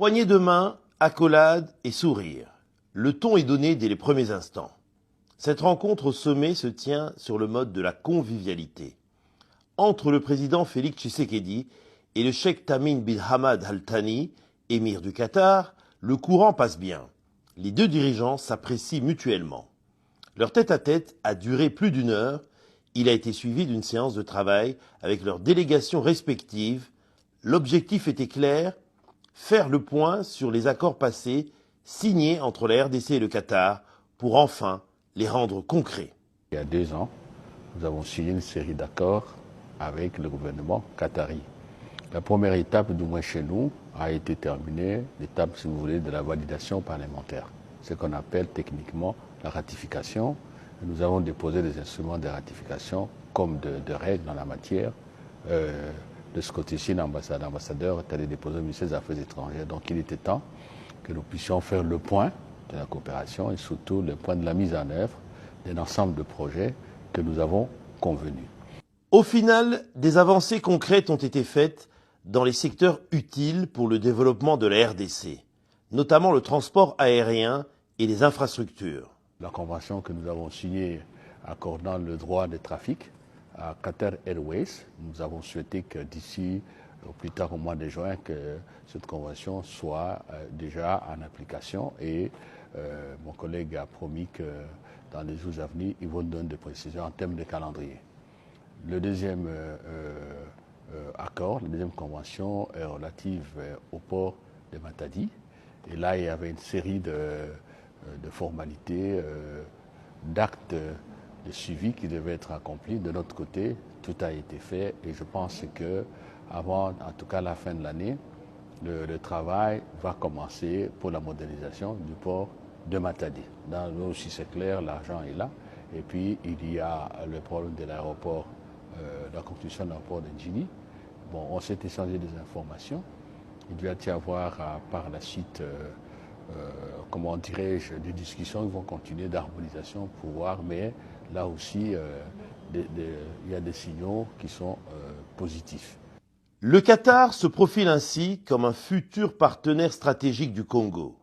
Poignée de main, accolade et sourire. Le ton est donné dès les premiers instants. Cette rencontre au sommet se tient sur le mode de la convivialité. Entre le président Félix Tshisekedi et le cheikh Tamim bin Hamad Al Thani, émir du Qatar, le courant passe bien. Les deux dirigeants s'apprécient mutuellement. Leur tête-à-tête a duré plus d'1 heure. Il a été suivi d'une séance de travail avec leurs délégations respectives. L'objectif était clair, faire le point sur les accords passés signés entre la RDC et le Qatar pour enfin les rendre concrets. Il y a 2 ans, nous avons signé une série d'accords avec le gouvernement qatari. La première étape, du moins chez nous, a été terminée, l'étape, si vous voulez, de la validation parlementaire, ce qu'on appelle techniquement la ratification. Nous avons déposé des instruments de ratification comme de règles en la matière. De ce côté-ci, l'ambassadeur est allé déposer au ministère des Affaires étrangères. Donc il était temps que nous puissions faire le point de la coopération et surtout le point de la mise en œuvre d'un ensemble de projets que nous avons convenus. Au final, des avancées concrètes ont été faites dans les secteurs utiles pour le développement de la RDC, notamment le transport aérien et les infrastructures. La convention que nous avons signée accordant le droit de trafic à Qatar Airways, nous avons souhaité que d'ici au plus tard au mois de juin, que cette convention soit déjà en application et mon collègue a promis que dans les jours à venir, ils vont donner des précisions en termes de calendrier. Le deuxième accord, la deuxième convention est relative au port de Matadi. Et là, il y avait une série de formalités, d'actes de suivi qui devaient être accomplis. De notre côté, tout a été fait et je pense que avant, en tout cas la fin de l'année, le travail va commencer pour la modernisation du port de Matadi. Dans nous aussi c'est clair, l'argent est là. Et puis il y a le problème de l'aéroport, la construction de l'aéroport de Njili. Bon, on s'est échangé des informations. Il doit y avoir par la suite, comment dirais-je, des discussions qui vont continuer d'harmonisation pour voir, mais là aussi, il y a des signaux qui sont positifs. Le Qatar se profile ainsi comme un futur partenaire stratégique du Congo.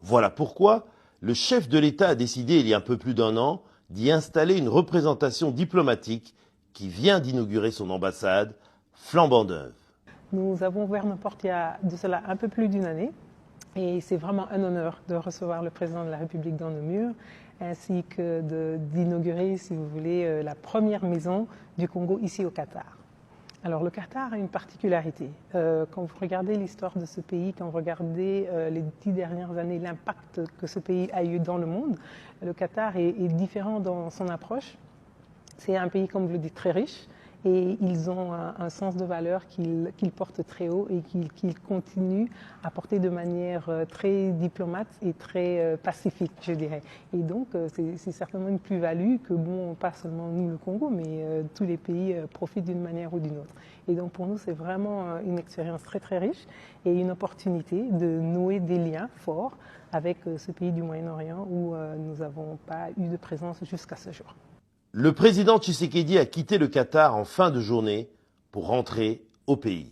Voilà pourquoi le chef de l'État a décidé il y a un peu plus d'1 an d'y installer une représentation diplomatique qui vient d'inaugurer son ambassade flambant neuve. Nous avons ouvert nos portes il y a de cela un peu plus d'1 année et c'est vraiment un honneur de recevoir le président de la République dans nos murs ainsi que d'inaugurer, si vous voulez, la première maison du Congo ici au Qatar. Alors le Qatar a une particularité. Quand vous regardez l'histoire de ce pays, quand vous regardez les 10 dernières années, l'impact que ce pays a eu dans le monde, le Qatar est différent dans son approche. C'est un pays, comme vous le dites, très riche et ils ont un sens de valeur qu'ils portent très haut et qu'ils continuent à porter de manière très diplomate et très pacifique, je dirais. Et donc, c'est certainement une plus-value que, bon, pas seulement nous, le Congo, mais tous les pays profitent d'une manière ou d'une autre. Et donc, pour nous, c'est vraiment une expérience très, très riche et une opportunité de nouer des liens forts avec ce pays du Moyen-Orient où nous n'avons pas eu de présence jusqu'à ce jour. Le président Tshisekedi a quitté le Qatar en fin de journée pour rentrer au pays.